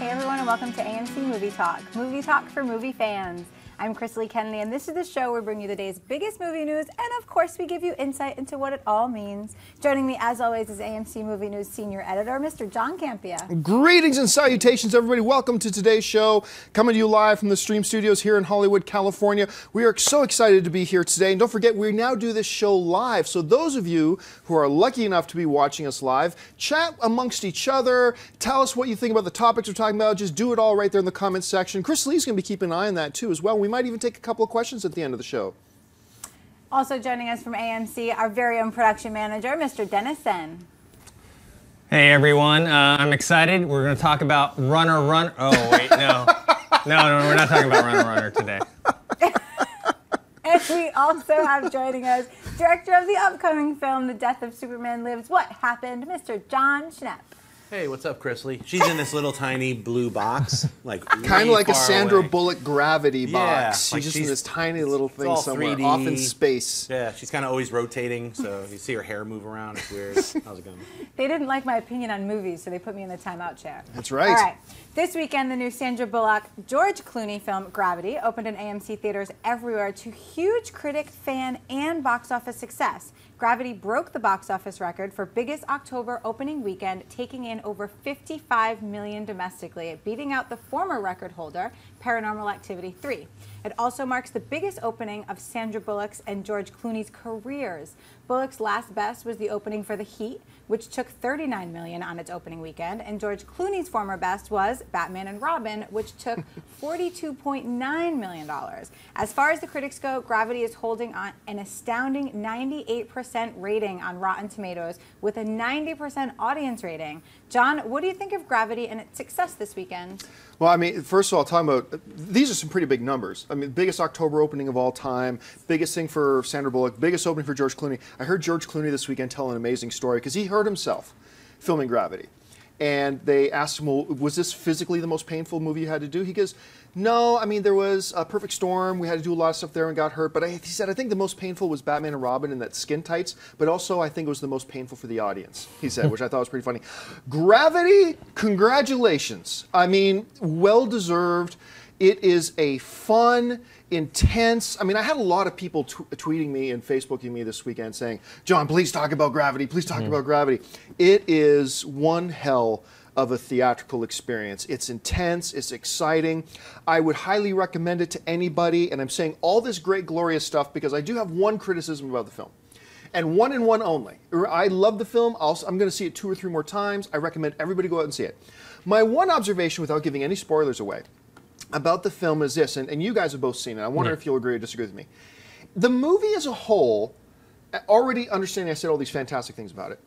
Hey everyone, and welcome to AMC Movie Talk for movie fans. I'm Chris Lee Kennedy, and this is the show where we bring you the day's biggest movie news, and of course we give you insight into what it all means. Joining me, as always, is AMC Movie News Senior Editor, Mr. John Campea. Greetings and salutations, everybody. Welcome to today's show, coming to you live from the Stream Studios here in Hollywood, California. We are so excited to be here today, and don't forget, we now do this show live, so those of you who are lucky enough to be watching us live, chat amongst each other, tell us what you think about the topics we're talking about, just do it all right there in the comments section. Chris Lee's going to be keeping an eye on that too as well. We might even take a couple of questions at the end of the show. Also joining us from AMC, our very own production manager, Mr. Dennison. Hey everyone, I'm excited. We're going to talk about Runner. Oh wait, no, we're not talking about Runner today. And we also have joining us, director of the upcoming film, The Death of Superman Lives, What Happened, Mr. John Schnepp. Hey, what's up, Chris Lee? She's in this little tiny blue box, like kind of like a Sandra away. Bullock gravity box. Like she's just in this tiny little thing all somewhere, 3D. off in space. Yeah, she's kind of always rotating, so you see her hair move around. It's weird. How's it going? They didn't like my opinion on movies, so they put me in the timeout chair. That's right. All right. This weekend, the new Sandra Bullock, George Clooney film Gravity opened in AMC theaters everywhere to huge critic, fan, and box office success. Gravity broke the box office record for biggest October opening weekend, taking in over $55 million domestically, beating out the former record holder, Paranormal Activity 3. It also marks the biggest opening of Sandra Bullock's and George Clooney's careers. Bullock's last best was the opening for The Heat, which took $39 million on its opening weekend, and George Clooney's former best was Batman and Robin, which took $42.9 million. As far as the critics go, Gravity is holding on an astounding 98% rating on Rotten Tomatoes with a 90% audience rating. John, what do you think of Gravity and its success this weekend? Well, I mean, first of all, talking about, these are some pretty big numbers. I mean, biggest October opening of all time, biggest thing for Sandra Bullock, biggest opening for George Clooney. I heard George Clooney this weekend tell an amazing story because he hurt himself filming Gravity. And they asked him, well, was this physically the most painful movie you had to do? He goes, no, I mean, there was a perfect storm. We had to do a lot of stuff there and got hurt. But he said, I think the most painful was Batman and Robin in that skin tights. But also, I think it was the most painful for the audience, he said, which I thought was pretty funny. Gravity, congratulations. I mean, well-deserved. It is a fun, intense. I mean, I had a lot of people tweeting me and Facebooking me this weekend saying, John, please talk about Gravity. Please talk about Gravity. It is one hell of a theatrical experience. It's intense. It's exciting. I would highly recommend it to anybody. And I'm saying all this great, glorious stuff because I do have one criticism about the film. And one only. I love the film. I'm going to see it 2 or 3 more times. I recommend everybody go out and see it. My one observation, without giving any spoilers away, about the film is this, and you guys have both seen it. I wonder if you'll agree or disagree with me. The movie as a whole, already understanding I said all these fantastic things about it,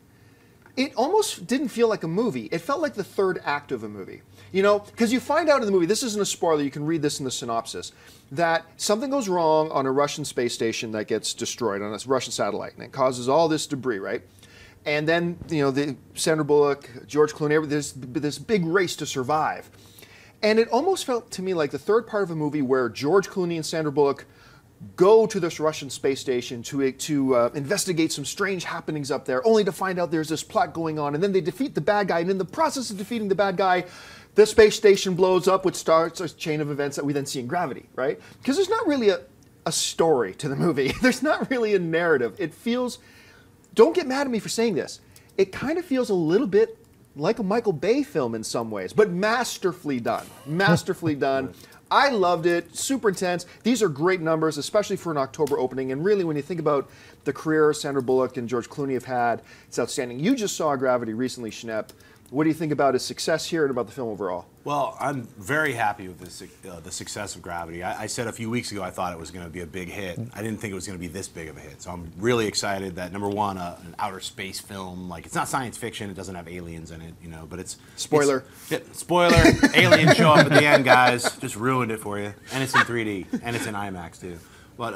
it almost didn't feel like a movie. It felt like the third act of a movie. You know, because you find out in the movie, this isn't a spoiler, you can read this in the synopsis, that something goes wrong on a Russian space station that gets destroyed on a Russian satellite, and it causes all this debris, right? And then, you know, the Sandra Bullock, George Clooney, there's this big race to survive. And it almost felt to me like the third part of a movie where George Clooney and Sandra Bullock go to this Russian space station to investigate some strange happenings up there, only to find out there's this plot going on, and then they defeat the bad guy, and in the process of defeating the bad guy, the space station blows up, which starts a chain of events that we then see in Gravity, right? Because there's not really a story to the movie. There's not really a narrative. It feels, don't get mad at me for saying this, it kind of feels a little bit like a Michael Bay film in some ways, but masterfully done. Masterfully done. I loved it. Super intense. These are great numbers, especially for an October opening. And really, when you think about the career Sandra Bullock and George Clooney have had, it's outstanding. You just saw Gravity recently, Schnepp. What do you think about his success here and about the film overall? Well, I'm very happy with this, the success of Gravity. I said a few weeks ago I thought it was going to be a big hit. I didn't think it was going to be this big of a hit. So I'm really excited that, number one, an outer space film. Like, it's not science fiction. It doesn't have aliens in it, you know, but it's... Spoiler. Spoiler. Aliens show up at the end, guys. Just ruined it for you. And it's in 3D. And it's in IMAX, too. But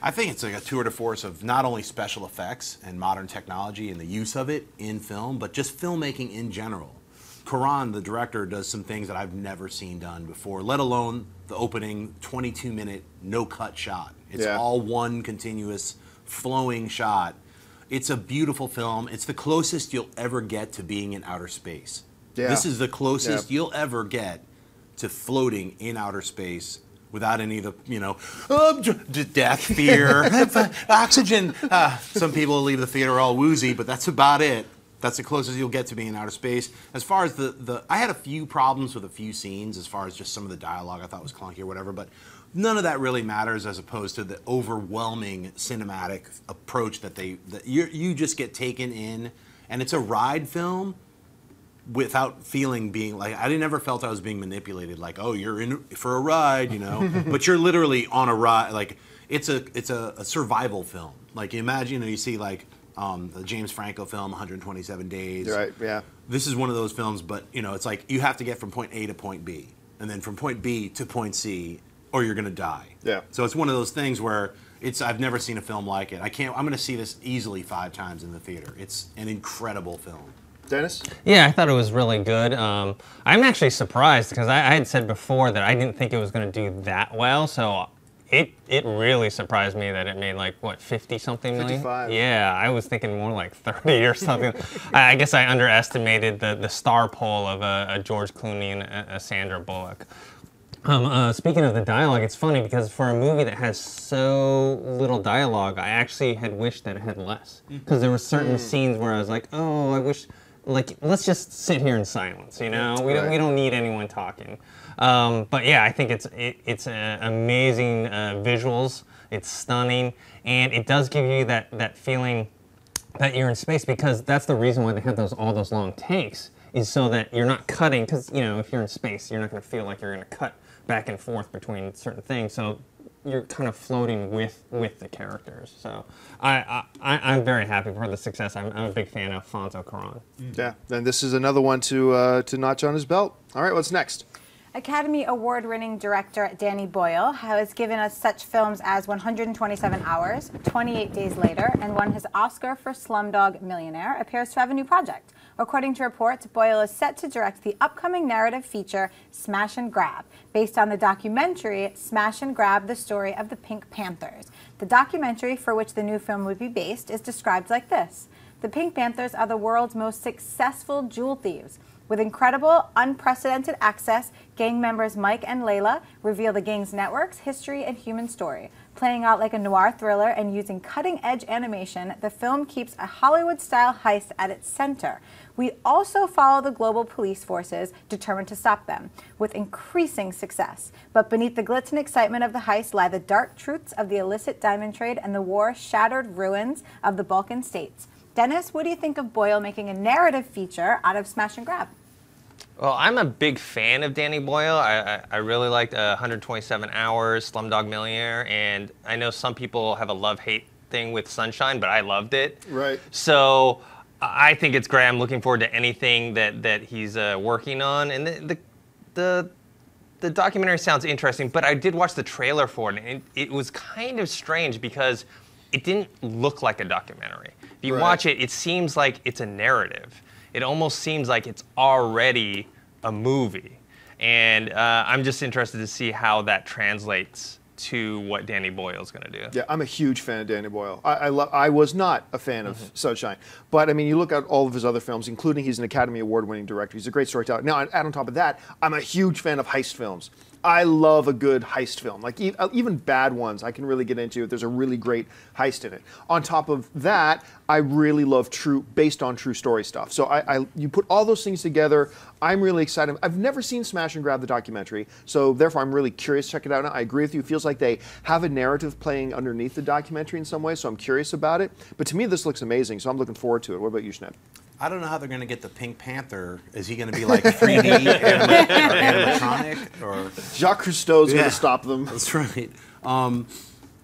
I think it's like a tour de force of not only special effects and modern technology and the use of it in film, but just filmmaking in general. Karan, the director, does some things that I've never seen done before, let alone the opening 22-minute no-cut shot. It's all one continuous flowing shot. It's a beautiful film. It's the closest you'll ever get to being in outer space. Yeah. This is the closest you'll ever get to floating in outer space without any of the, death, fear, oxygen. Some people leave the theater all woozy, but that's about it. That's the closest you'll get to being in outer space. As far as I had a few problems with a few scenes, as far as just some of the dialogue I thought was clunky or whatever, but none of that really matters as opposed to the overwhelming cinematic approach that you just get taken in, and it's a ride film without feeling being like, I never felt I was being manipulated, like, oh, you're in for a ride, but you're literally on a ride. Like, it's a survival film. Like, you imagine, you see like the James Franco film 127 Days. Right, yeah. This is one of those films, but it's like you have to get from point A to point B, and then from point B to point C, or you're gonna die. Yeah. So it's one of those things where I've never seen a film like it. I'm gonna see this easily 5 times in the theater. It's an incredible film. Dennis? Yeah, I thought it was really good. I'm actually surprised because I had said before that I didn't think it was going to do that well. So it really surprised me that it made like, what, 50-something million? 55. Yeah, I was thinking more like 30 or something. I guess I underestimated the star pool of a George Clooney and a Sandra Bullock. Speaking of the dialogue, it's funny because for a movie that has so little dialogue, I actually had wished that it had less. Because there were certain scenes where I was like, oh, I wish... Like, let's just sit here in silence, We don't need anyone talking. But yeah, I think it's amazing visuals. It's stunning, and it does give you that feeling that you're in space, because that's the reason why they have all those long takes, is so that you're not cutting. Because if you're in space, you're not going to feel like you're going to cut back and forth between certain things. So you're kind of floating with the characters. So I'm very happy for the success. I'm a big fan of Alfonso Cuarón. Yeah, and this is another one to notch on his belt. All right, what's next? Academy Award-winning director Danny Boyle has given us such films as 127 Hours, 28 Days Later, and won his Oscar for Slumdog Millionaire, appears to have a new project. According to reports, Boyle is set to direct the upcoming narrative feature Smash and Grab, based on the documentary Smash and Grab, the Story of the Pink Panthers. The documentary, for which the new film would be based, is described like this. The Pink Panthers are the world's most successful jewel thieves. With incredible, unprecedented access, gang members Mike and Layla reveal the gang's networks, history, and human story. Playing out like a noir thriller and using cutting-edge animation, the film keeps a Hollywood-style heist at its center. We also follow the global police forces determined to stop them, with increasing success. But beneath the glitz and excitement of the heist lie the dark truths of the illicit diamond trade and the war-shattered ruins of the Balkan states. Dennis, what do you think of Boyle making a narrative feature out of Smash and Grab? Well, I'm a big fan of Danny Boyle. I really liked 127 Hours, Slumdog Millionaire, and I know some people have a love-hate thing with Sunshine, but I loved it. Right. So I think it's great. I'm looking forward to anything that he's working on. And the documentary sounds interesting, but I did watch the trailer for it, and it was kind of strange because it didn't look like a documentary. If you watch it, it seems like it's a narrative. It almost seems like it's already a movie. And I'm just interested to see how that translates to what Danny Boyle's going to do. Yeah, I'm a huge fan of Danny Boyle. I was not a fan of Sunshine. But, I mean, you look at all of his other films, including he's an Academy Award-winning director. He's a great storyteller. Now, and on top of that, I'm a huge fan of heist films. I love a good heist film. Like, even bad ones I can really get into if there's a really great heist in it. On top of that, I really love based on true story stuff. So you put all those things together, I'm really excited. I've never seen Smash and Grab, the documentary, so therefore I'm really curious to check it out now. I agree with you. It feels like they have a narrative playing underneath the documentary in some way, so I'm curious about it. But to me, this looks amazing, so I'm looking forward to it. What about you, Schnepp? I don't know how they're going to get the Pink Panther. Is he going to be like 3D animatronic? Or Jacques Cousteau's going to stop them. That's right.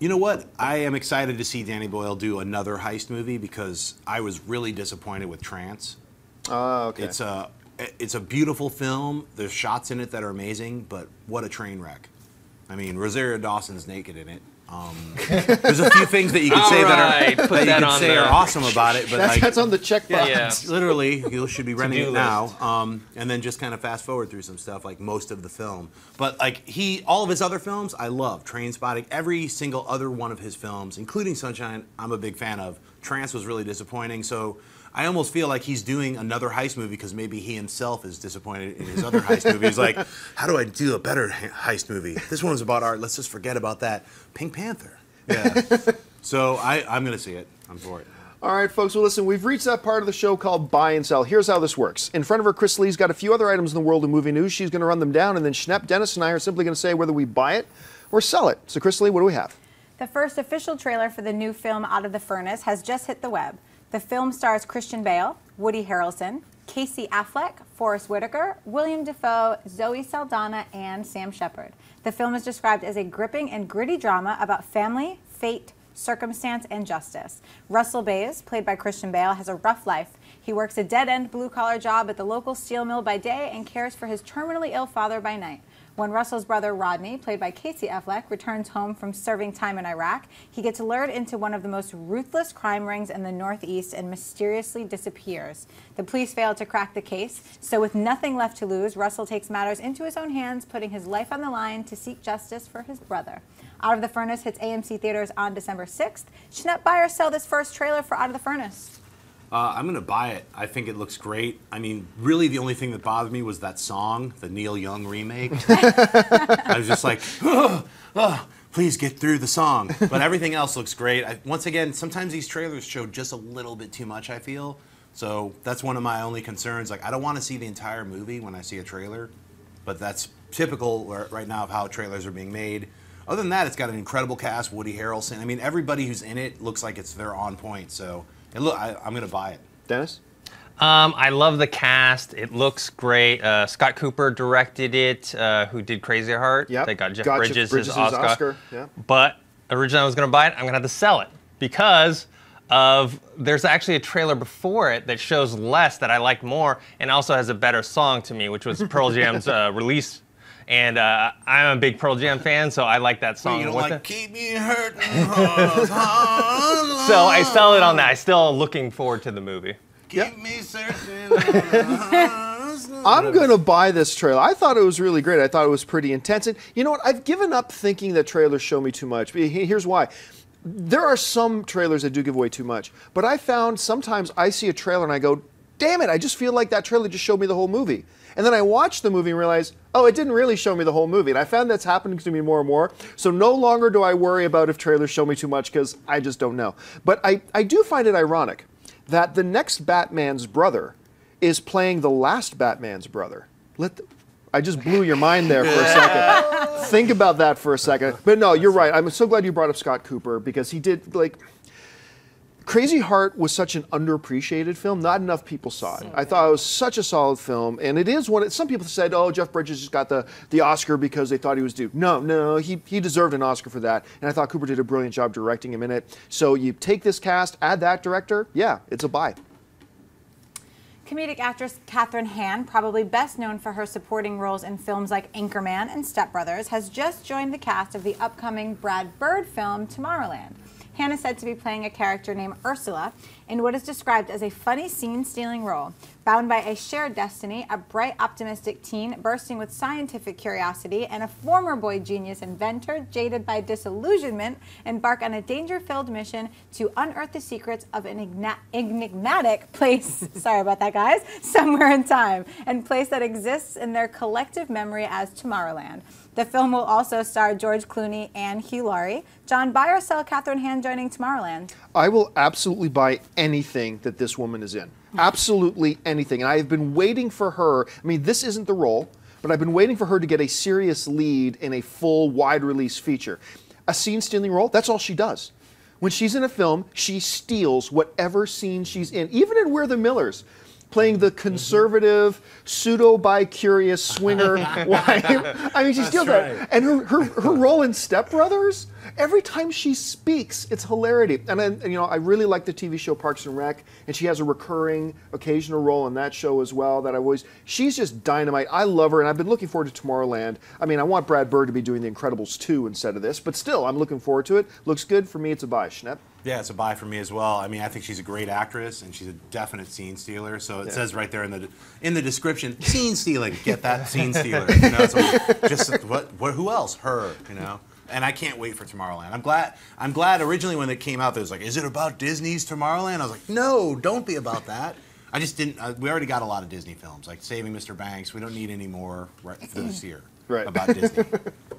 You know what? I am excited to see Danny Boyle do another heist movie because I was really disappointed with Trance. Oh, okay. It's a beautiful film. There's shots in it that are amazing, but what a train wreck. I mean, Rosario Dawson's naked in it. There's a few things that you could say are awesome about it, but that's on the checkbox. Yeah. Literally, you should be renting it now, and then just kind of fast forward through some stuff, like most of the film. But like all of his other films, I love. Trainspotting, every single other one of his films, including Sunshine, I'm a big fan of. Trance was really disappointing. So I almost feel like he's doing another heist movie because maybe he himself is disappointed in his other heist movie. He's like, how do I do a better heist movie? This one's about art. Let's just forget about that. Pink Panther. Yeah. So I'm going to see it. I'm for it. All right, folks, well, listen, we've reached that part of the show called Buy and Sell. Here's how this works. In front of her, Chris Lee's got a few other items in the world of movie news. She's going to run them down, and then Schnepp, Dennis, and I are simply going to say whether we buy it or sell it. So, Chris Lee, what do we have? The first official trailer for the new film Out of the Furnace has just hit the web. The film stars Christian Bale, Woody Harrelson, Casey Affleck, Forrest Whitaker, William Dafoe, Zoe Saldana, and Sam Shepard. The film is described as a gripping and gritty drama about family, fate, circumstance, and justice. Russell Bays, played by Christian Bale, has a rough life. He works a dead-end blue-collar job at the local steel mill by day and cares for his terminally ill father by night. When Russell's brother Rodney, played by Casey Affleck, returns home from serving time in Iraq, he gets lured into one of the most ruthless crime rings in the Northeast and mysteriously disappears. The police fail to crack the case, so with nothing left to lose, Russell takes matters into his own hands, putting his life on the line to seek justice for his brother. Out of the Furnace hits AMC theaters on December 6th. Schnepp, buy or sell this first trailer for Out of the Furnace? I'm going to buy it. I think it looks great. I mean, really the only thing that bothered me was that song, the Neil Young remake. I was just like, please get through the song. But everything else looks great. Once again, sometimes these trailers show just a little bit too much, I feel. So that's one of my only concerns. Like, I don't want to see the entire movie when I see a trailer. But that's typical right now of how trailers are being made. Other than that, it's got an incredible cast, Woody Harrelson. I mean, everybody who's in it looks like they're on point. So, and look, I'm going to buy it. Dennis? I love the cast. It looks great. Scott Cooper directed it, who did Crazy Heart. Yep. They got Jeff Bridges' his Oscar. Yeah. But originally I was going to buy it. I'm going to have to sell it because there's actually a trailer before it that shows less that I like more and also has a better song to me, which was Pearl Jam's Release. And I'm a big Pearl Jam fan, so I like that song. You don't like Keep Me Hurting. So I sell it on that. I'm still looking forward to the movie. Keep me searching. I'm going to buy this trailer. I thought it was really great. I thought it was pretty intense. And you know what? I've given up thinking that trailers show me too much. Here's why. There are some trailers that do give away too much. But I found sometimes I see a trailer and I go, damn it, I just feel like that trailer just showed me the whole movie. And then I watch the movie and realize, oh, it didn't really show me the whole movie. And I found that's happening to me more and more. So no longer do I worry about if trailers show me too much because I just don't know. But I do find it ironic that the next Batman's brother is playing the last Batman's brother. I just blew your mind there for a second. Think about that for a second. But no, you're right. I'm so glad you brought up Scott Cooper because he did, like... Crazy Heart was such an underappreciated film. Not enough people saw it. I thought it was such a solid film, and it is one. Some people said, "Oh, Jeff Bridges just got the Oscar because they thought he was due." No, he deserved an Oscar for that, and I thought Cooper did a brilliant job directing him in it. So you take this cast, add that director, yeah, it's a buy. Comedic actress Kathryn Hahn, probably best known for her supporting roles in films like Anchorman and Step Brothers, has just joined the cast of the upcoming Brad Bird film Tomorrowland. Hahn is said to be playing a character named Ursula in what is described as a funny scene-stealing role. Bound by a shared destiny, a bright, optimistic teen bursting with scientific curiosity, and a former boy genius inventor jaded by disillusionment embark on a danger-filled mission to unearth the secrets of an enigmatic place, sorry about that guys, somewhere in time, and place that exists in their collective memory as Tomorrowland. The film will also star George Clooney and Hugh Laurie. John, buy or sell Kathryn Hahn joining Tomorrowland? I will absolutely buy anything that this woman is in. Absolutely anything. And I have been waiting for her. I mean, this isn't the role, but I've been waiting for her to get a serious lead in a full, wide-release feature. A scene-stealing role, that's all she does. When she's in a film, she steals whatever scene she's in. Even in We're the Millers, playing the conservative, pseudo-bi-curious swinger wife. I mean, she steals that. And her role in Step Brothers, every time she speaks, it's hilarity. And then, you know, I really like the TV show Parks and Rec, and she has a recurring, occasional role in that show as well that she's just dynamite. I love her, and I've been looking forward to Tomorrowland. I mean, I want Brad Bird to be doing The Incredibles 2 instead of this, but still, I'm looking forward to it. Looks good. For me, it's a buy. Schnepp? Yeah, it's a buy for me as well. I mean, I think she's a great actress, and she's a definite scene stealer. So it says right there in the description, scene stealing. Get that, scene stealer. You know, so just who else? Her. You know. And I can't wait for Tomorrowland. I'm glad originally when it came out, there was like, is it about Disney's Tomorrowland? I was like, no, don't be about that. I just didn't, we already got a lot of Disney films, like Saving Mr. Banks. We don't need any more for this year about Disney.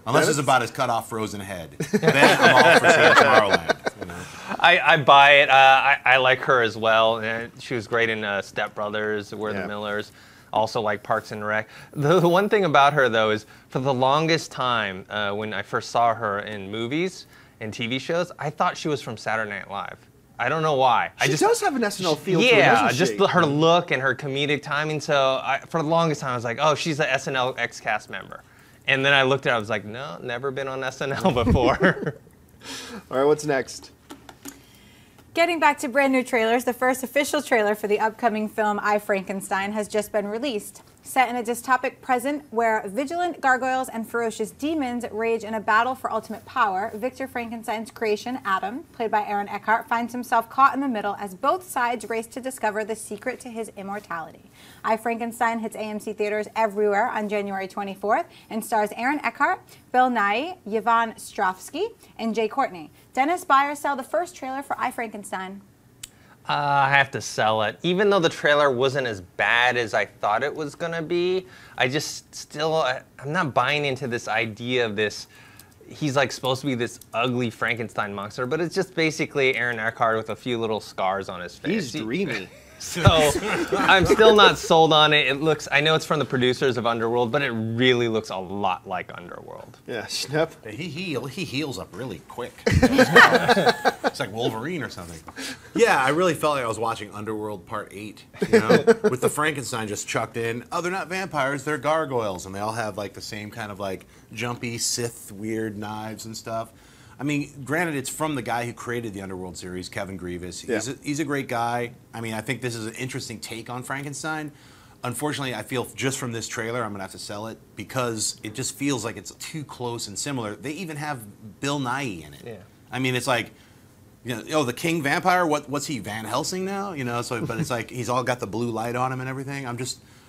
Unless it's about his cut off frozen head. Then I'm all for seeing Tomorrowland. You know? I buy it. I like her as well. She was great in Step Brothers, We're the Millers. Also like Parks and Rec. The one thing about her though is for the longest time when I first saw her in movies and TV shows, I thought she was from Saturday Night Live. I don't know why. She does have an SNL feel to her, yeah, doesn't she? just her look and her comedic timing. So for the longest time, I was like, oh, she's an SNL ex-cast member. And then I looked at it, I was like, no, never been on SNL before. All right, what's next? Getting back to brand new trailers, the first official trailer for the upcoming film I, Frankenstein has just been released. Set in a dystopic present where vigilant gargoyles and ferocious demons rage in a battle for ultimate power, Victor Frankenstein's creation, Adam, played by Aaron Eckhart, finds himself caught in the middle as both sides race to discover the secret to his immortality. I, Frankenstein hits AMC theaters everywhere on January 24th and stars Aaron Eckhart, Bill Nighy, Yvonne Strahovski, and Jay Courtney. Dennis, buy or sell the first trailer for I, Frankenstein? I have to sell it. Even though the trailer wasn't as bad as I thought it was going to be, I just still, I'm not buying into this idea of this, he's like supposed to be this ugly Frankenstein monster, but it's just basically Aaron Eckhart with a few little scars on his face. He's dreamy. So I'm still not sold on it. It looks, I know it's from the producers of Underworld, but it really looks a lot like Underworld. Yeah, Schnepp. He heals up really quick. It's like Wolverine or something. Yeah, I really felt like I was watching Underworld Part 8, you know, with the Frankenstein just chucked in. Oh, they're not vampires, they're gargoyles, and they all have like the same kind of like jumpy Sith weird knives and stuff. I mean, granted, it's from the guy who created the Underworld series, Kevin Grievous. He's a great guy. I mean, I think this is an interesting take on Frankenstein. Unfortunately, I feel just from this trailer, I'm going to have to sell it because it just feels like it's too close and similar. They even have Bill Nighy in it. Yeah. I mean, it's like, you know, oh, the King Vampire, what's he, Van Helsing now? You know, so, but it's like he's all got the blue light on him and everything.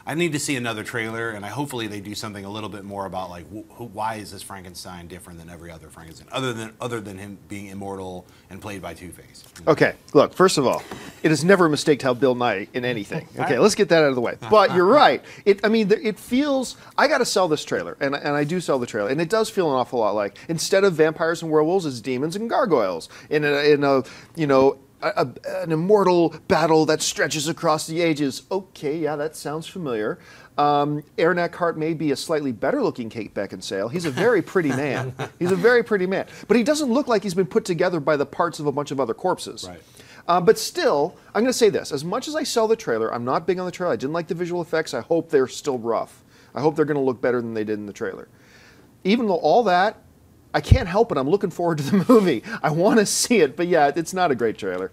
I need to see another trailer, and hopefully they do something a little bit more about like why is this Frankenstein different than every other Frankenstein, other than him being immortal and played by Two-Face. You know? Okay, look, first of all, it is never a mistake to have Bill Nighy in anything. Okay, let's get that out of the way. But you're right. It feels, I got to sell this trailer, and I do sell the trailer, and it does feel an awful lot like, instead of vampires and werewolves, it's demons and gargoyles in a you know, an immortal battle that stretches across the ages. Okay, yeah, that sounds familiar. Aaron Eckhart may be a slightly better looking Kate Beckinsale. He's a very pretty man. He's a very pretty man. But he doesn't look like he's been put together by the parts of a bunch of other corpses. Right. But still, I'm going to say this. As much as I sell the trailer, I'm not big on the trailer. I didn't like the visual effects. I hope they're still rough. I hope they're going to look better than they did in the trailer. Even though all that, I can't help it. I'm looking forward to the movie. I want to see it, but yeah, it's not a great trailer.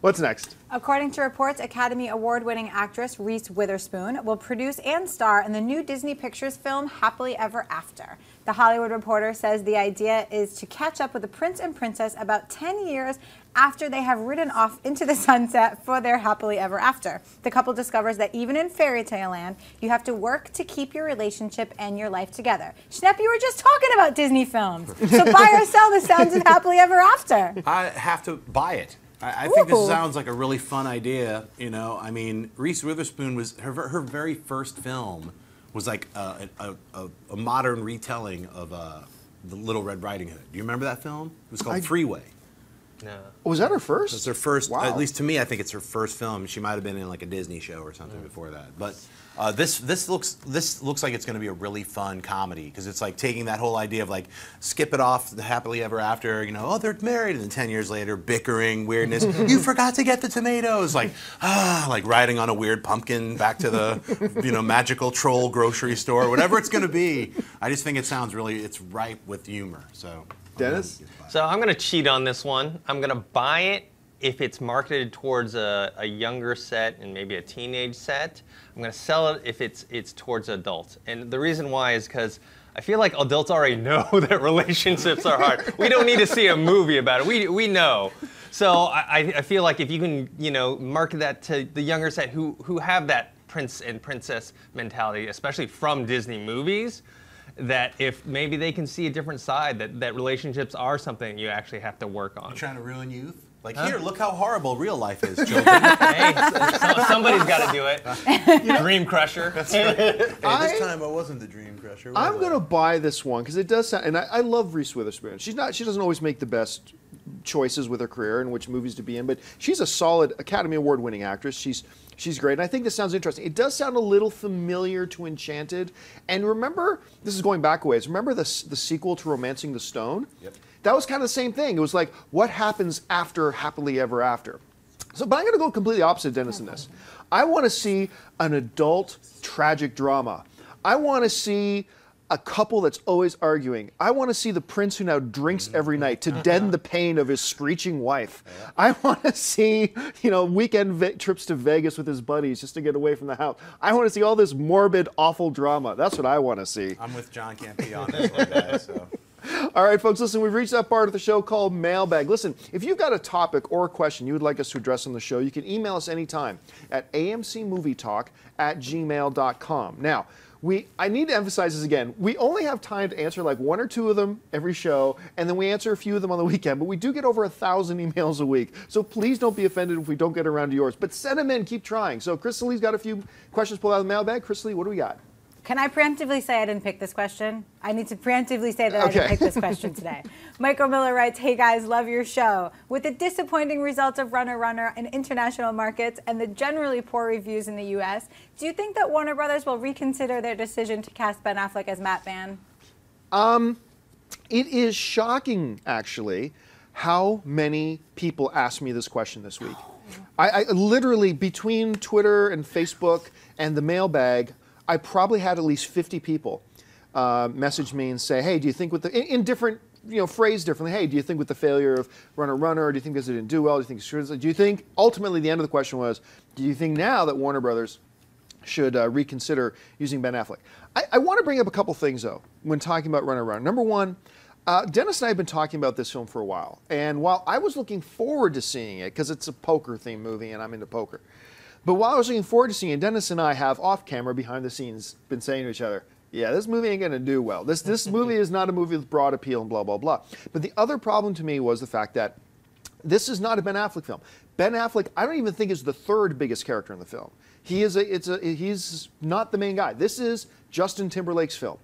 What's next? According to reports, Academy Award-winning actress Reese Witherspoon will produce and star in the new Disney Pictures film Happily Ever After. The Hollywood Reporter says the idea is to catch up with the prince and princess about 10 years after they have ridden off into the sunset for their happily ever after. The couple discovers that even in fairy tale land, you have to work to keep your relationship and your life together. Schnepp, you were just talking about Disney films. So buy or sell the sounds of Happily Ever After. I have to buy it. I think this sounds like a really fun idea. You know, I mean, Reese Witherspoon was her very first film was like a modern retelling of the Little Red Riding Hood. Do you remember that film? It was called Freeway. No. Was that her first? It's her first. Wow. At least to me, I think it's her first film. She might have been in like a Disney show or something before that. But this looks like it's going to be a really fun comedy because it's like taking that whole idea of like skip it off the happily ever after. You know, oh, they're married, and then 10 years later, bickering, weirdness. You forgot to get the tomatoes. Like like riding on a weird pumpkin back to the magical troll grocery store, whatever it's going to be. I just think it sounds it's ripe with humor. So. Dennis? So I'm going to cheat on this one. I'm going to buy it if it's marketed towards a younger set and maybe a teenage set. I'm going to sell it if it's towards adults. And the reason why is because I feel like adults already know that relationships are hard. We don't need to see a movie about it. We know. So I feel like if you can market that to the younger set who have that prince and princess mentality, especially from Disney movies, that if maybe they can see a different side, that relationships are something you actually have to work on. You trying to ruin youth? Like, here, look how horrible real life is, children. Hey, somebody's got to do it. Dream crusher. Hey, this time I wasn't the dream crusher. I'm going to buy this one because it does sound, and I love Reese Witherspoon. She doesn't always make the best choices with her career and which movies to be in, but she's a solid Academy Award winning actress. She's great, and I think this sounds interesting. It does sound a little familiar to Enchanted, and remember, this is going back a ways, remember the sequel to Romancing the Stone? Yep. That was kind of the same thing. It was like, what happens after Happily Ever After? So, but I'm going to go completely opposite, Dennis, in this. I want to see an adult tragic drama. I want to see a couple that's always arguing. I want to see the prince who now drinks every night to deaden the pain of his screeching wife. I want to see, weekend trips to Vegas with his buddies just to get away from the house. I want to see all this morbid, awful drama. That's what I want to see. I'm with John Campea on this one, guys. So. All right, folks, listen, we've reached that part of the show called Mailbag. Listen, if you've got a topic or a question you would like us to address on the show, you can email us anytime at amcmovietalk@gmail.com. Now, I need to emphasize this again. We only have time to answer like 1 or 2 of them every show, and then we answer a few of them on the weekend, but we do get over 1,000 emails a week. So please don't be offended if we don't get around to yours. But send them in, keep trying. So Chris Lee's got a few questions pulled out of the mailbag. Chris Lee, what do we got? Can I preemptively say I didn't pick this question? I need to preemptively say that I didn't pick this question today. Michael Miller writes, hey guys, love your show. With the disappointing results of Runner Runner in international markets and the generally poor reviews in the US, do you think that Warner Brothers will reconsider their decision to cast Ben Affleck as Batman? It is shocking, actually, how many people asked me this question this week. I literally, between Twitter and Facebook and the mailbag, I probably had at least 50 people message me and say, hey, do you think with the, in different, phrased differently, hey, do you think with the failure of Runner Runner, do you think this didn't do well, do you think, ultimately the end of the question was, do you think now that Warner Brothers should reconsider using Ben Affleck? I want to bring up a couple things, though, when talking about Runner Runner. Number one, Dennis and I have been talking about this film for a while, and while I was looking forward to seeing it, because it's a poker-themed movie and I'm into poker, but while I was looking forward to seeing it, Dennis and I have off-camera, behind the scenes, been saying to each other, yeah, this movie ain't going to do well. This movie is not a movie with broad appeal and blah, blah, blah. But the other problem to me was the fact that this is not a Ben Affleck film. Ben Affleck, I don't even think is the 3rd biggest character in the film. He's not the main guy. This is Justin Timberlake's film.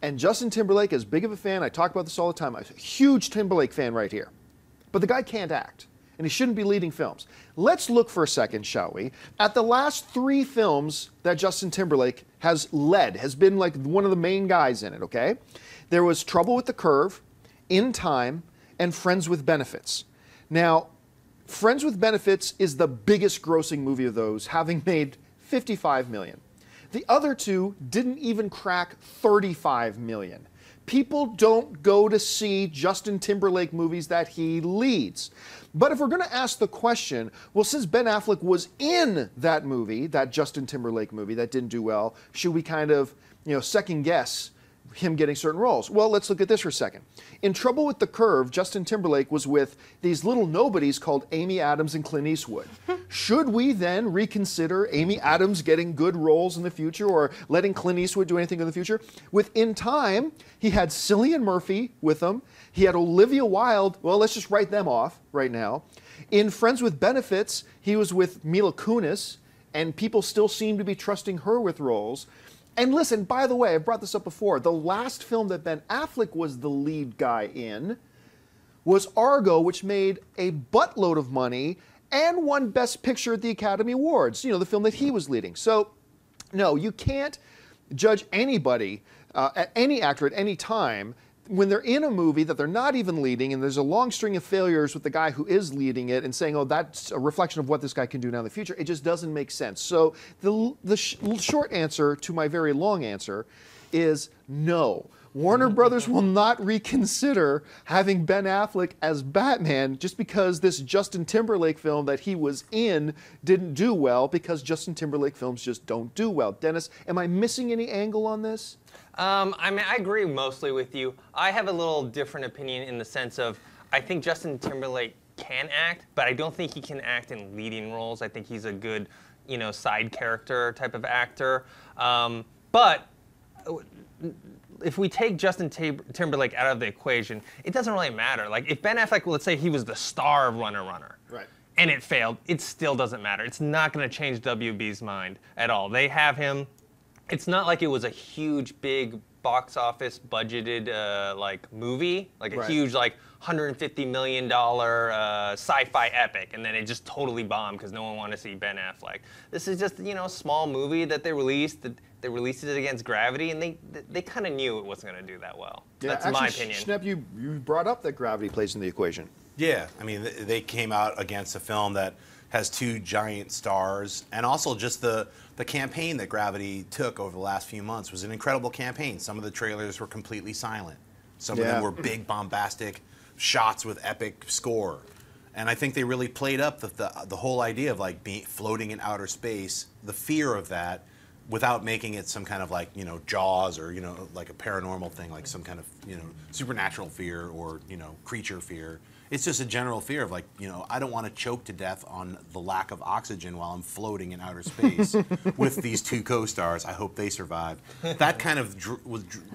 And Justin Timberlake, as big of a fan, I talk about this all the time, I'm a huge Timberlake fan right here. But the guy can't act. And he shouldn't be leading films. Let's look for a second, shall we, at the last 3 films that Justin Timberlake has led, has been like one of the main guys in it, okay? There was Trouble with the Curve, In Time, and Friends with Benefits. Now, Friends with Benefits is the biggest grossing movie of those, having made $55 million. The other 2 didn't even crack $35 million. People don't go to see Justin Timberlake movies that he leads. But if we're going to ask the question, well, since Ben Affleck was in that movie, that Justin Timberlake movie that didn't do well, should we kind of, second guess him getting certain roles? Well, let's look at this for a second. In Trouble with the Curve, Justin Timberlake was with these little nobodies called Amy Adams and Clint Eastwood. Should we then reconsider Amy Adams getting good roles in the future or letting Clint Eastwood do anything in the future? With In Time, he had Cillian Murphy with him. He had Olivia Wilde. Well, let's just write them off right now. In Friends with Benefits, he was with Mila Kunis, and people still seem to be trusting her with roles. And listen, by the way, I brought this up before. The last film that Ben Affleck was the lead guy in was Argo, which made a buttload of money and won Best Picture at the Academy Awards, the film that he was leading. So, no, you can't judge anybody, any actor at any time, when they're in a movie that they're not even leading and there's a long string of failures with the guy who is leading it and saying, oh, that's a reflection of what this guy can do now in the future. It just doesn't make sense. So the short answer to my very long answer is no. Warner Brothers will not reconsider having Ben Affleck as Batman just because this Justin Timberlake film that he was in didn't do well, because Justin Timberlake films just don't do well. Dennis, am I missing any angle on this? I agree mostly with you. I have a little different opinion in the sense of I think Justin Timberlake can act, but I don't think he can act in leading roles. I think he's a good, side character type of actor. But if we take Justin Timberlake out of the equation, it doesn't really matter. Like if Ben Affleck, let's say he was the star of Runner Runner, Right. and it failed, it still doesn't matter. It's not going to change WB's mind at all. They have him. It's not like it was a huge, big box office budgeted like movie, like a huge like $150 million sci-fi epic, and then it just totally bombed because no one wanted to see Ben Affleck. This is just a small movie that they released. They released it against Gravity, and they kind of knew it wasn't going to do that well. Yeah, That's actually, my opinion. Schnepp, you brought up that Gravity plays in the equation. Yeah, I mean, they came out against a film that has two giant stars, and also just the campaign that Gravity took over the last few months was an incredible campaign. Some of the trailers were completely silent. Some of them were big, bombastic shots with epic score. And I think they really played up the whole idea of like floating in outer space, the fear of that, without making it some kind of like, Jaws or, like a paranormal thing, like some kind of, supernatural fear or, creature fear. It's just a general fear of like, I don't want to choke to death on the lack of oxygen while I'm floating in outer space with these two co-stars. I hope they survive. That kind of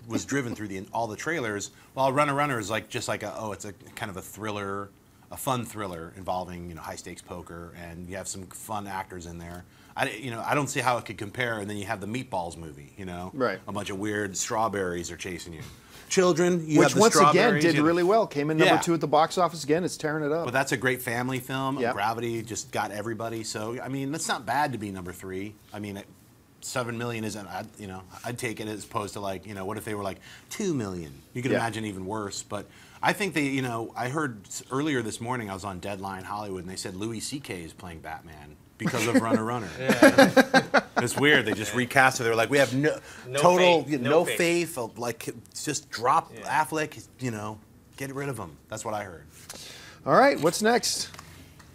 was driven through all the trailers, while Runner Runner is like just like it's a kind of a thriller, a fun thriller involving high stakes poker, and you have some fun actors in there. I don't see how it could compare. And then you have the Meatballs movie, Right. A bunch of weird strawberries are chasing you. Children, you Which have the once again strawberries, did really well. Came in number 2 at the box office again. It's tearing it up. But that's a great family film. Yep. Gravity just got everybody. So I mean, that's not bad to be number 3. I mean, $7 million isn't. I'd take it as opposed to like what if they were like $2 million? You could imagine even worse. But I think they I heard earlier this morning I was on Deadline Hollywood and they said Louis C.K. is playing Batman because of Runner Runner. It's weird. They just recast it. They were like, we have no faith. Like, just drop Affleck. Get rid of him. That's what I heard. All right, what's next?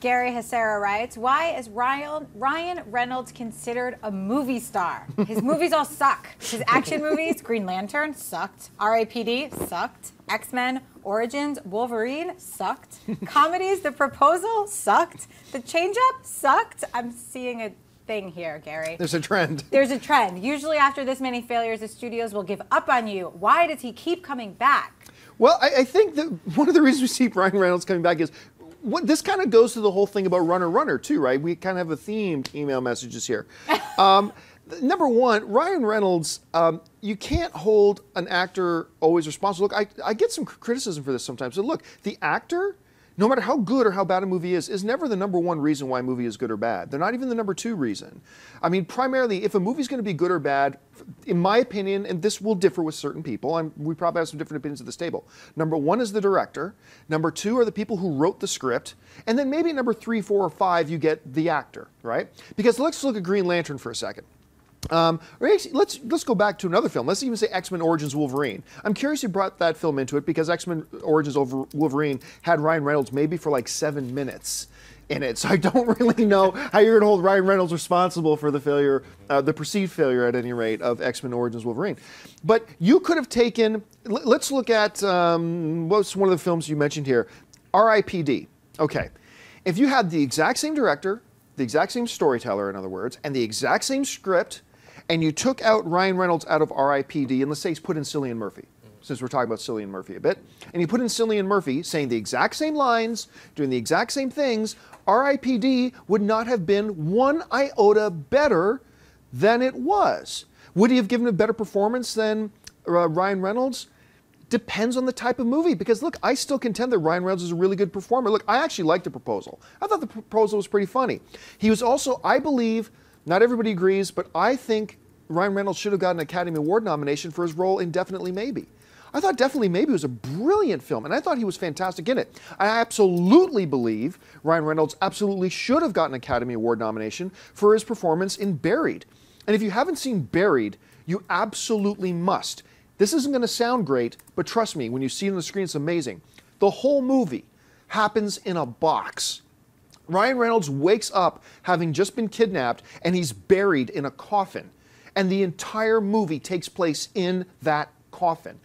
Gary Hasera writes, why is Ryan Reynolds considered a movie star? His movies all suck. His action movies, Green Lantern, sucked. R.I.P.D. sucked. X-Men, Origins, Wolverine, sucked. Comedies, The Proposal, sucked. The Change-Up, sucked. I'm seeing a thing here, Gary. There's a trend. There's a trend. Usually after this many failures, the studios will give up on you. Why does he keep coming back? Well, I think that one of the reasons we see Ryan Reynolds coming back is this kind of goes to the whole thing about Runner Runner too, right? We kind of have a themed email messages here. Number one, Ryan Reynolds, you can't hold an actor always responsible. Look, I get some criticism for this sometimes. So look, the actor, no matter how good or how bad a movie is never the number one reason why a movie is good or bad. They're not even the number 2 reason. I mean, primarily, if a movie's going to be good or bad, in my opinion, and this will differ with certain people, and we probably have some different opinions at this table. Number 1 is the director. Number 2 are the people who wrote the script. And then maybe number 3, 4, or 5, you get the actor, right? Because let's look at Green Lantern for a second. Let's go back to another film. Let's even say X-Men Origins Wolverine. I'm curious you brought that film into it because X-Men Origins Wolverine had Ryan Reynolds maybe for like 7 minutes in it. So I don't really know how you're going to hold Ryan Reynolds responsible for the failure, the perceived failure at any rate, of X-Men Origins Wolverine. But you could have taken, let's look at, what's one of the films you mentioned here? R.I.P.D. Okay. If you had the exact same director, the exact same storyteller, in other words, and the exact same script, and you took out Ryan Reynolds out of R.I.P.D., and let's say you put in Cillian Murphy, since we're talking about Cillian Murphy a bit, and you put in Cillian Murphy saying the exact same lines, doing the exact same things, R.I.P.D. would not have been one iota better than it was. Would he have given a better performance than Ryan Reynolds? Depends on the type of movie. Because look, I still contend that Ryan Reynolds is a really good performer. Look, I actually liked The Proposal. I thought The Proposal was pretty funny. He was also, I believe, not everybody agrees, but I think Ryan Reynolds should have gotten an Academy Award nomination for his role in Definitely Maybe. I thought Definitely Maybe was a brilliant film, and I thought he was fantastic in it. I absolutely believe Ryan Reynolds absolutely should have gotten an Academy Award nomination for his performance in Buried. And if you haven't seen Buried, you absolutely must. This isn't going to sound great, but trust me, when you see it on the screen, it's amazing. The whole movie happens in a box. Ryan Reynolds wakes up having just been kidnapped, and he's buried in a coffin. And the entire movie takes place in that coffin.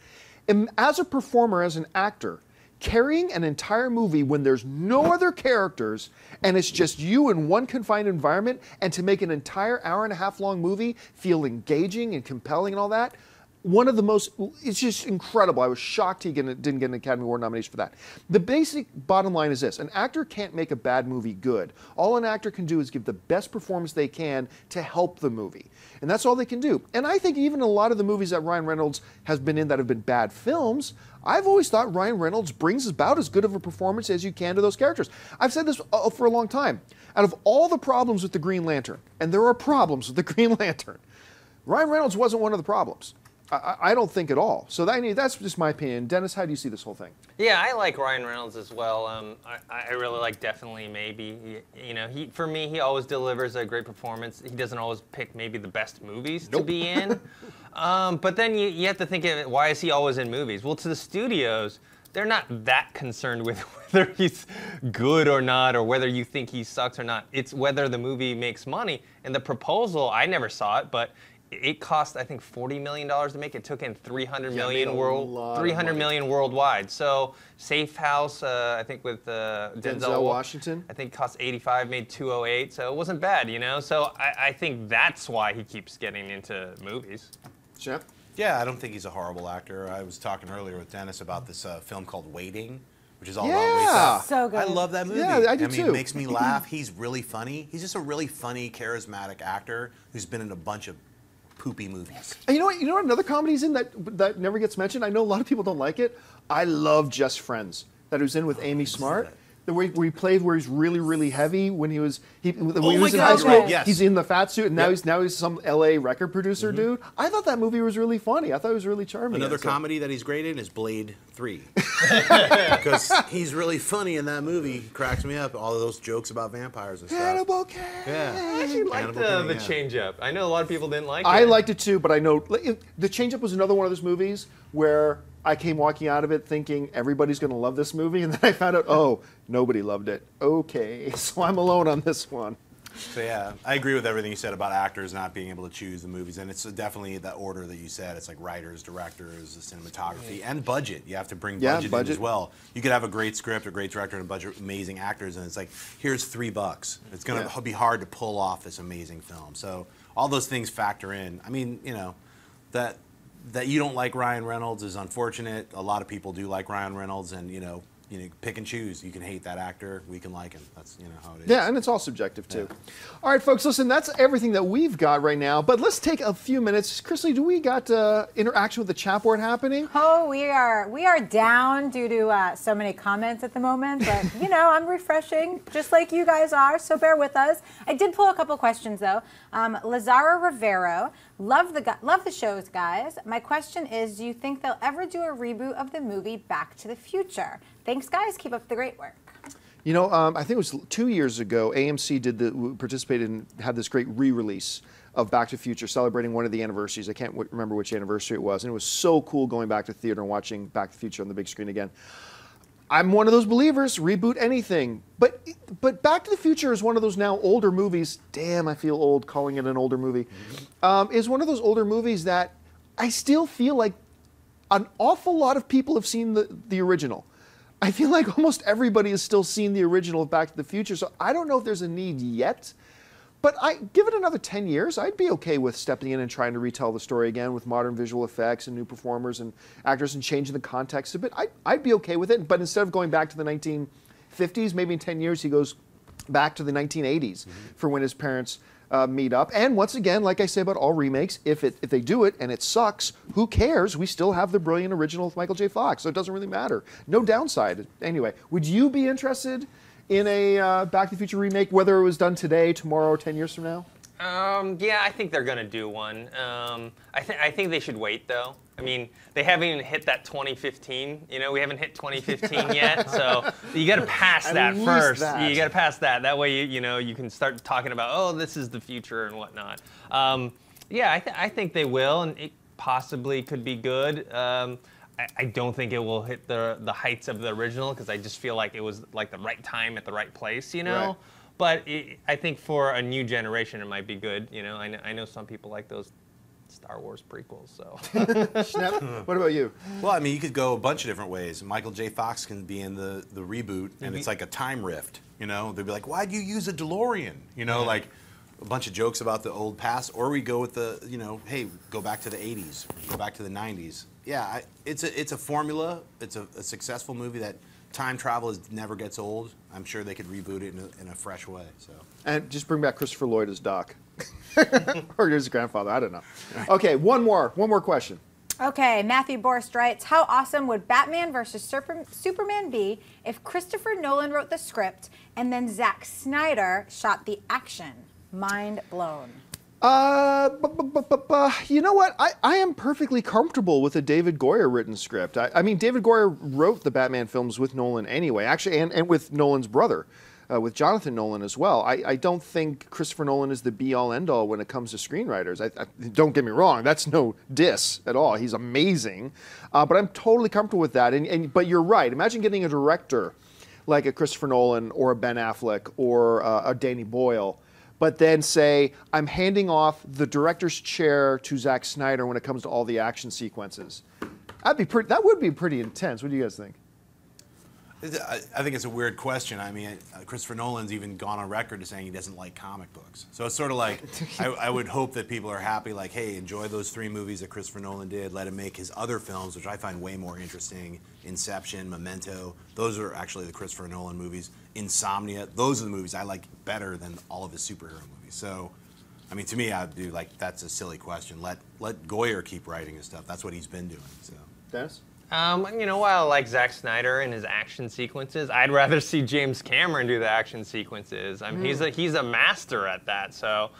And as a performer, as an actor, carrying an entire movie when there's no other characters and it's just you in one confined environment, and to make an entire hour-and-a-half long movie feel engaging and compelling and all that, one of the most, it's just incredible. I was shocked he didn't get an Academy Award nomination for that. The basic bottom line is this: an actor can't make a bad movie good. All an actor can do is give the best performance they can to help the movie. And that's all they can do. And I think even a lot of the movies that Ryan Reynolds has been in that have been bad films, I've always thought Ryan Reynolds brings about as good of a performance as you can to those characters. I've said this for a long time. Out of all the problems with the Green Lantern, and there are problems with the Green Lantern, Ryan Reynolds wasn't one of the problems. I don't think at all. So that's just my opinion. Dennis, how do you see this whole thing? Yeah, I like Ryan Reynolds as well. I really like Definitely Maybe. For me, he always delivers a great performance. He doesn't always pick maybe the best movies to be in. But then you have to think of it, why is he always in movies? Well, to the studios, they're not that concerned with whether he's good or not, or whether you think he sucks or not. It's whether the movie makes money. And the proposal, I never saw it, but it cost, I think, $40 million to make. It took in $300 million worldwide. So Safe House, I think with Denzel Washington, I think cost 85, made 208. So it wasn't bad, So I think that's why he keeps getting into movies. Jeff? Yeah, I don't think he's a horrible actor. I was talking earlier with Dennis about this film called Waiting, which is all about waiting. So good. I love that movie. Yeah, I do mean, too. It makes me laugh. He's really funny. He's just a really funny, charismatic actor who's been in a bunch of poopy movies. And you know what another comedy he's in that never gets mentioned? I know a lot of people don't like it. I love Just Friends, that he was in with Amy Smart. The way where he played, where he's really, really heavy when he was when he was in high school. Yes. He's in the fat suit, and now he's some LA record producer dude. I thought that movie was really funny. I thought it was really charming. Another comedy that he's great in is Blade 3. Because he's really funny in that movie. He cracks me up. All of those jokes about vampires and stuff. Cannibal King. Yeah. I actually liked the change-up. I know a lot of people didn't like it. I liked it too, but I know the Change Up was another one of those movies where I came walking out of it thinking everybody's going to love this movie, and then I found out, oh, nobody loved it. Okay, so I'm alone on this one. So yeah, I agree with everything you said about actors not being able to choose the movies, and it's definitely that order that you said. It's like writers, directors, the cinematography, and budget. You have to bring budget in as well. You could have a great script, a great director, and a bunch of amazing actors, and it's like, here's $3. It's going to be hard to pull off this amazing film. So all those things factor in. I mean, that you don't like Ryan Reynolds is unfortunate. A lot of people do like Ryan Reynolds, and pick and choose. You can hate that actor. We can like him. That's how it is. Yeah, and it's all subjective too. Yeah. All right, folks, listen, that's everything that we've got right now. But let's take a few minutes. Chrisley, do we got interaction with the chat board happening? Oh, we are down due to so many comments at the moment. But I'm refreshing, just like you guys are. So bear with us. I did pull a couple questions though. Lazaro Rivero, love the shows, guys. My question is, do you think they'll ever do a reboot of the movie Back to the Future? Thanks, guys. Keep up the great work. I think it was 2 years ago, AMC participated and had this great re-release of Back to the Future, celebrating one of the anniversaries. I can't remember which anniversary it was, and it was so cool going back to theater and watching Back to the Future on the big screen again. I'm one of those believers, reboot anything. But Back to the Future is one of those now older movies. Damn, I feel old calling it an older movie. Is one of those older movies that I still feel like an awful lot of people have seen the original. I feel like almost everybody has still seen the original of Back to the Future, so I don't know if there's a need yet. But give it another 10 years, I'd be okay with stepping in and trying to retell the story again with modern visual effects and new performers and actors and changing the context a bit. I'd be okay with it, but instead of going back to the 1950s, maybe in 10 years he goes back to the 1980s for when his parents meet up. And once again, like I say about all remakes, if they do it and it sucks, who cares? We still have the brilliant original with Michael J. Fox, so it doesn't really matter. No downside. Anyway, would you be interested in a Back to the Future remake, whether it was done today, tomorrow, or 10 years from now? Yeah, I think they're going to do one. I think they should wait, though. I mean, they haven't even hit that 2015. We haven't hit 2015 yet, so you got to pass that first. You got to pass that. That way, you can start talking about, oh, this is the future and whatnot. Yeah, I think they will, and it possibly could be good. I don't think it will hit the heights of the original, because I just feel like it was like the right time at the right place, Right. But I think for a new generation, it might be good. I know some people like those Star Wars prequels. So, Schnepp, what about you? Well, I mean, you could go a bunch of different ways. Michael J. Fox can be in the reboot, and it's like a time rift. They'd be like, "Why'd you use a DeLorean?" a bunch of jokes about the old past, or we go with the, hey, go back to the 80s, go back to the 90s. Yeah, it's a formula. It's a successful movie that time travel never gets old. I'm sure they could reboot it in a fresh way. So. And just bring back Christopher Lloyd as Doc. Or his grandfather, I don't know. Okay, one more question. Okay, Matthew Borst writes, how awesome would Batman versus Superman be if Christopher Nolan wrote the script and then Zack Snyder shot the action? Mind blown. You know what? I am perfectly comfortable with a David Goyer written script. I mean, David Goyer wrote the Batman films with Nolan anyway, actually, and with Nolan's brother, with Jonathan Nolan as well. I don't think Christopher Nolan is the be-all, end-all when it comes to screenwriters. Don't get me wrong, that's no diss at all. He's amazing. But I'm totally comfortable with that. But you're right. Imagine getting a director like a Christopher Nolan or a Ben Affleck or a Danny Boyle, but then say, I'm handing off the director's chair to Zack Snyder when it comes to all the action sequences. That would be pretty intense. What do you guys think? I think it's a weird question. I mean, Christopher Nolan's even gone on record to saying he doesn't like comic books. So it's sort of like, I would hope that people are happy, like, hey, enjoy those 3 movies that Christopher Nolan did. Let him make his other films, which I find way more interesting. Inception, Memento. Those are actually the Christopher Nolan movies. Insomnia. Those are the movies I like better than all of his superhero movies. So, I mean, to me, I'd be like, that's a silly question. Let Goyer keep writing his stuff. That's what he's been doing. So, Dennis? While I like Zack Snyder and his action sequences, I'd rather see James Cameron do the action sequences. I mean, he's a master at that. So,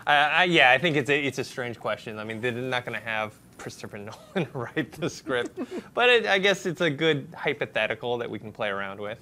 I think it's a strange question. I mean, they're not going to have Christopher Nolan write the script, but I guess it's a good hypothetical that we can play around with.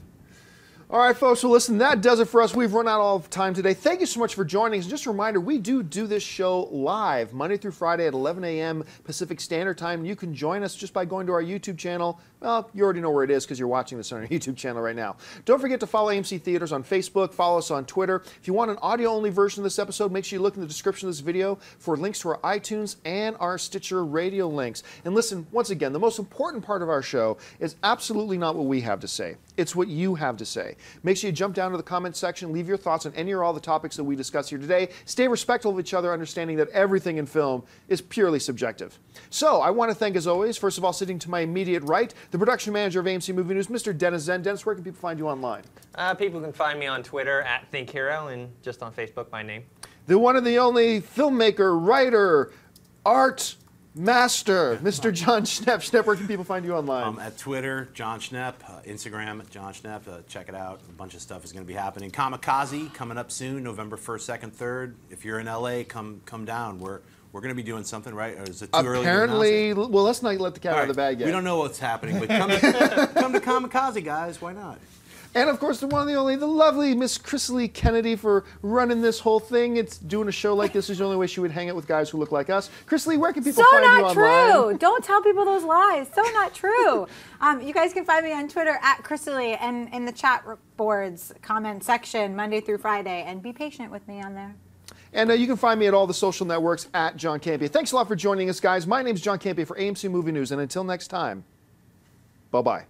All right, folks, well, listen, that does it for us. We've run out of time today. Thank you so much for joining us. Just a reminder, we do this show live Monday through Friday at 11 a.m. Pacific Standard Time. You can join us just by going to our YouTube channel. Well, you already know where it is because you're watching this on our YouTube channel right now. Don't forget to follow AMC Theaters on Facebook. Follow us on Twitter. If you want an audio-only version of this episode, make sure you look in the description of this video for links to our iTunes and our Stitcher radio links. And listen, once again, the most important part of our show is absolutely not what we have to say. It's what you have to say. Make sure you jump down to the comments section, leave your thoughts on any or all the topics that we discuss here today. Stay respectful of each other, understanding that everything in film is purely subjective. So I want to thank, as always, first of all, sitting to my immediate right, the production manager of AMC Movie News, Mr. Dennis Zen. Dennis, where can people find you online? People can find me on Twitter at ThinkHero and just on Facebook, my name. The one and the only filmmaker, writer, art master, Mr. John Schnepp. Schnepp, where can people find you online? At Twitter, John Schnepp, Instagram, John Schnepp. Check it out. A bunch of stuff is going to be happening. Kamikaze coming up soon, November 1st, 2nd, 3rd. If you're in LA, come down. We're going to be doing something, right? Or is it too early to announce it? Well, let's not let the cat out of the bag yet. We don't know what's happening, but come to Kamikaze, guys. Why not? And of course, the one and the only, the lovely Miss Chrisley Kennedy for running this whole thing. It's doing a show like this is the only way she would hang out with guys who look like us. Chrisley, where can people find you online? So not true. Don't tell people those lies. So not true. You guys can find me on Twitter at Chrisley and in the chat boards comment section Monday through Friday. And be patient with me on there. And you can find me at all the social networks at John Campea. Thanks a lot for joining us, guys. My name is John Campea for AMC Movie News. And until next time, bye-bye.